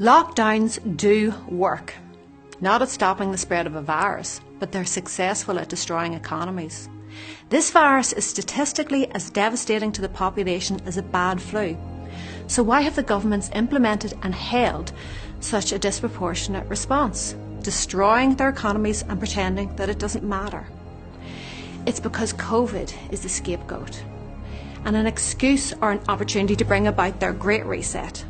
Lockdowns do work, not at stopping the spread of a virus, but they're successful at destroying economies. This virus is statistically as devastating to the population as a bad flu. So why have the governments implemented and held such a disproportionate response, destroying their economies and pretending that it doesn't matter? It's because COVID is the scapegoat and an excuse or an opportunity to bring about their Great Reset.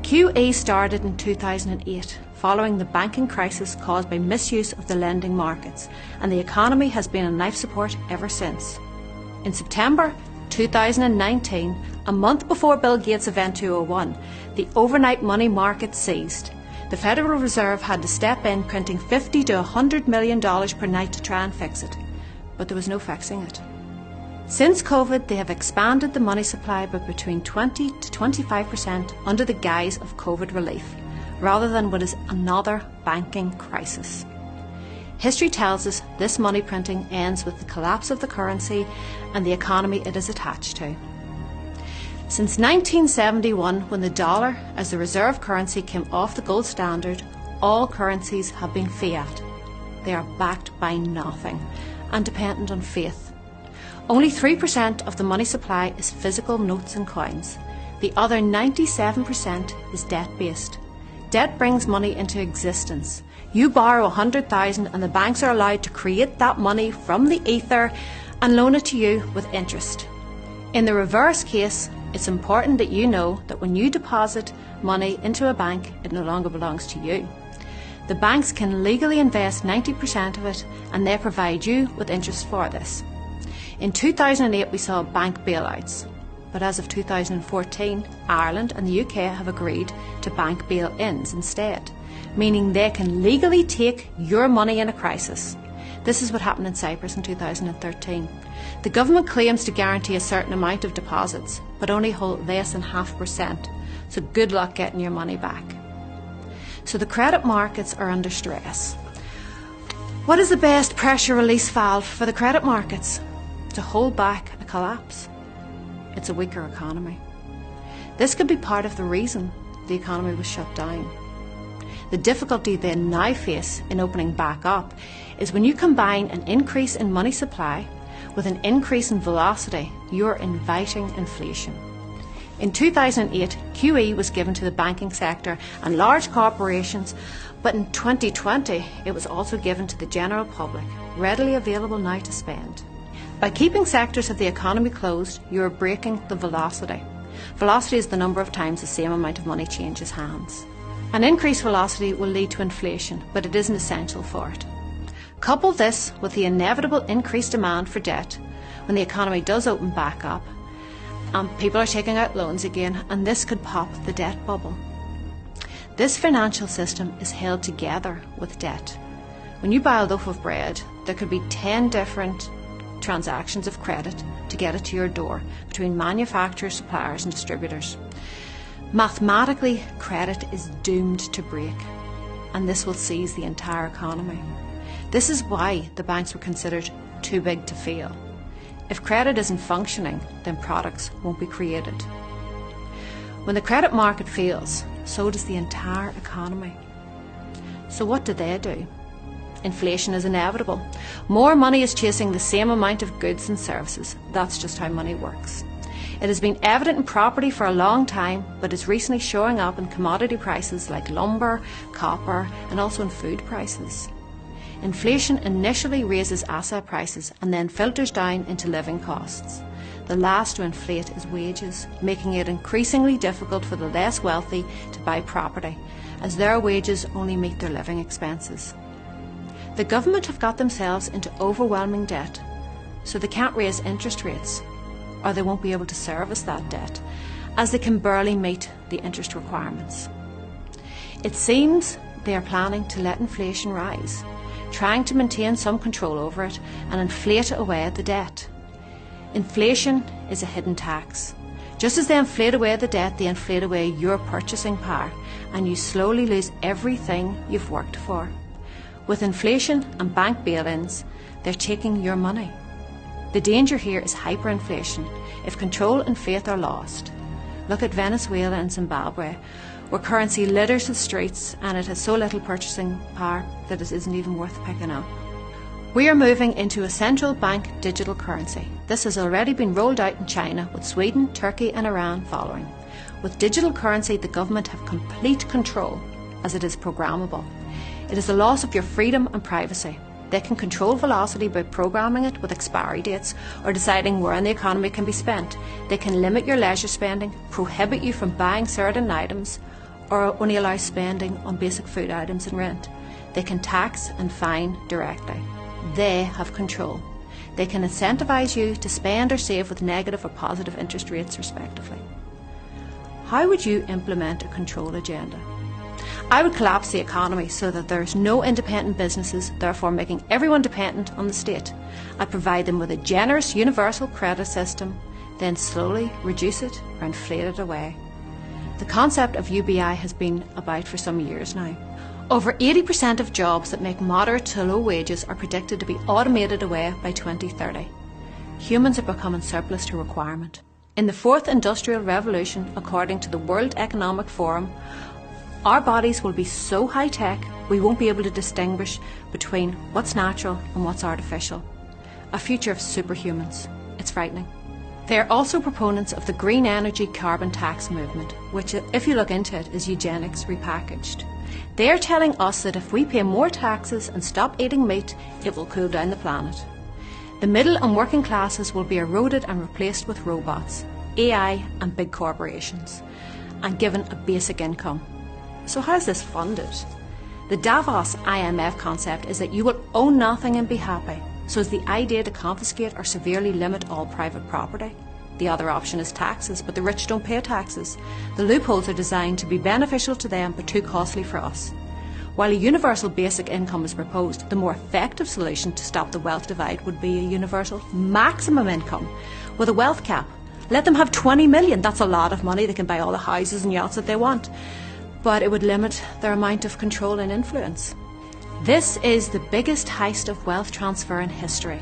QE started in 2008 following the banking crisis caused by misuse of the lending markets, and the economy has been on life support ever since. In September 2019, a month before Bill Gates' Event 201, the overnight money market seized. The Federal Reserve had to step in, printing $50 to $100 million per night to try and fix it, but there was no fixing it. Since COVID, they have expanded the money supply by between 20 to 25% under the guise of COVID relief, rather than what is another banking crisis. History tells us this money printing ends with the collapse of the currency and the economy it is attached to. Since 1971, when the dollar as the reserve currency came off the gold standard, all currencies have been fiat. They are backed by nothing and dependent on faith. Only 3% of the money supply is physical notes and coins. The other 97% is debt-based. Debt brings money into existence. You borrow 100,000 and the banks are allowed to create that money from the ether and loan it to you with interest. In the reverse case, it's important that you know that when you deposit money into a bank, it no longer belongs to you. The banks can legally invest 90% of it and they provide you with interest for this. In 2008 we saw bank bailouts, but as of 2014 Ireland and the UK have agreed to bank bail-ins instead, meaning they can legally take your money in a crisis. This is what happened in Cyprus in 2013. The government claims to guarantee a certain amount of deposits, but only hold less than 0.5%, so good luck getting your money back. So the credit markets are under stress. What is the best pressure release valve for the credit markets? To hold back a collapse. It's a weaker economy. This could be part of the reason the economy was shut down. The difficulty they now face in opening back up is when you combine an increase in money supply with an increase in velocity, you're inviting inflation. In 2008, QE was given to the banking sector and large corporations, but in 2020 it was also given to the general public, readily available now to spend. By keeping sectors of the economy closed, you are breaking the velocity. Velocity is the number of times the same amount of money changes hands. An increased velocity will lead to inflation, but it isn't essential for it. Couple this with the inevitable increased demand for debt when the economy does open back up, and people are taking out loans again, and this could pop the debt bubble. This financial system is held together with debt. When you buy a loaf of bread, there could be 10 different transactions of credit to get it to your door between manufacturers, suppliers and distributors. Mathematically, credit is doomed to break, and this will seize the entire economy. This is why the banks were considered too big to fail. If credit isn't functioning, then products won't be created. When the credit market fails, so does the entire economy. So what do they do? Inflation is inevitable. More money is chasing the same amount of goods and services. That's just how money works. It has been evident in property for a long time, but is recently showing up in commodity prices like lumber, copper, and also in food prices. Inflation initially raises asset prices and then filters down into living costs. The last to inflate is wages, making it increasingly difficult for the less wealthy to buy property, as their wages only meet their living expenses. The government have got themselves into overwhelming debt, so they can't raise interest rates, or they won't be able to service that debt, as they can barely meet the interest requirements. It seems they are planning to let inflation rise, trying to maintain some control over it and inflate away the debt. Inflation is a hidden tax. Just as they inflate away the debt, they inflate away your purchasing power, and you slowly lose everything you've worked for. With inflation and bank bail-ins, they're taking your money. The danger here is hyperinflation if control and faith are lost. Look at Venezuela and Zimbabwe, where currency litters the streets and it has so little purchasing power that it isn't even worth picking up. We are moving into a central bank digital currency. This has already been rolled out in China, with Sweden, Turkey and Iran following. With digital currency, the government have complete control, as it is programmable. It is the loss of your freedom and privacy. They can control velocity by programming it with expiry dates or deciding where in the economy can be spent. They can limit your leisure spending, prohibit you from buying certain items, or only allow spending on basic food items and rent. They can tax and fine directly. They have control. They can incentivise you to spend or save with negative or positive interest rates respectively. How would you implement a control agenda? I would collapse the economy so that there is no independent businesses, therefore making everyone dependent on the state. I'd provide them with a generous universal credit system, then slowly reduce it or inflate it away. The concept of UBI has been about for some years now. Over 80% of jobs that make moderate to low wages are predicted to be automated away by 2030. Humans are becoming surplus to requirement. In the fourth industrial revolution, according to the World Economic Forum, our bodies will be so high-tech we won't be able to distinguish between what's natural and what's artificial. A future of superhumans. It's frightening. They are also proponents of the green energy carbon tax movement, which, if you look into it, is eugenics repackaged. They are telling us that if we pay more taxes and stop eating meat, it will cool down the planet. The middle and working classes will be eroded and replaced with robots, AI and big corporations, and given a basic income. So how is this funded? The Davos IMF concept is that you will own nothing and be happy. So is the idea to confiscate or severely limit all private property? The other option is taxes, but the rich don't pay taxes. The loopholes are designed to be beneficial to them but too costly for us. While a universal basic income is proposed, the more effective solution to stop the wealth divide would be a universal maximum income with a wealth cap. Let them have 20 million. That's a lot of money. They can buy all the houses and yachts that they want. But it would limit their amount of control and influence. This is the biggest heist of wealth transfer in history.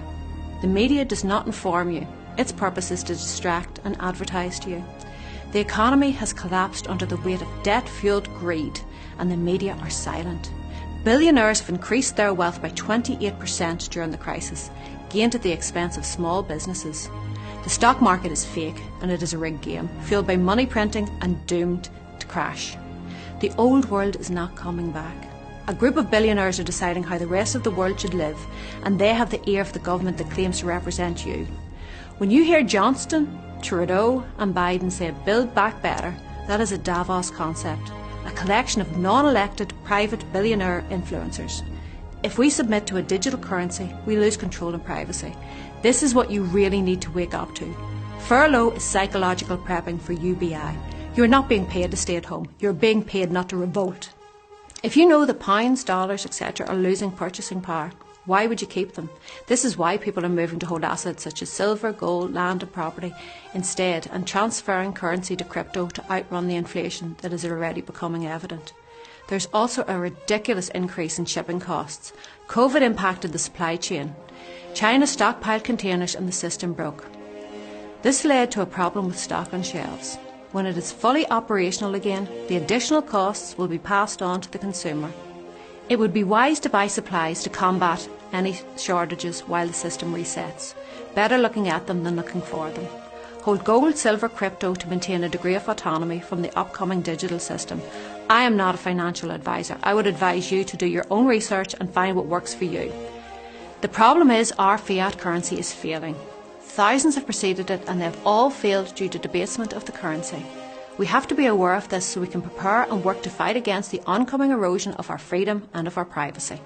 The media does not inform you. Its purpose is to distract and advertise to you. The economy has collapsed under the weight of debt-fueled greed, and the media are silent. Billionaires have increased their wealth by 28% during the crisis, gained at the expense of small businesses. The stock market is fake, and it is a rigged game, fueled by money printing and doomed to crash. The old world is not coming back. A group of billionaires are deciding how the rest of the world should live, and they have the ear of the government that claims to represent you. When you hear Johnston, Trudeau and Biden say build back better, that is a Davos concept, a collection of non-elected private billionaire influencers. If we submit to a digital currency, we lose control and privacy. This is what you really need to wake up to. Furlough is psychological prepping for UBI. You're not being paid to stay at home. You're being paid not to revolt. If you know that pounds, dollars, etc. are losing purchasing power, why would you keep them? This is why people are moving to hold assets such as silver, gold, land and property instead, and transferring currency to crypto to outrun the inflation that is already becoming evident. There's also a ridiculous increase in shipping costs. COVID impacted the supply chain. China stockpiled containers and the system broke. This led to a problem with stock on shelves. When it is fully operational again, the additional costs will be passed on to the consumer. It would be wise to buy supplies to combat any shortages while the system resets. Better looking at them than looking for them. Hold gold, silver, crypto to maintain a degree of autonomy from the upcoming digital system. I am not a financial advisor. I would advise you to do your own research and find what works for you. The problem is our fiat currency is failing. Thousands have preceded it and they have all failed due to debasement of the currency. We have to be aware of this so we can prepare and work to fight against the oncoming erosion of our freedom and of our privacy.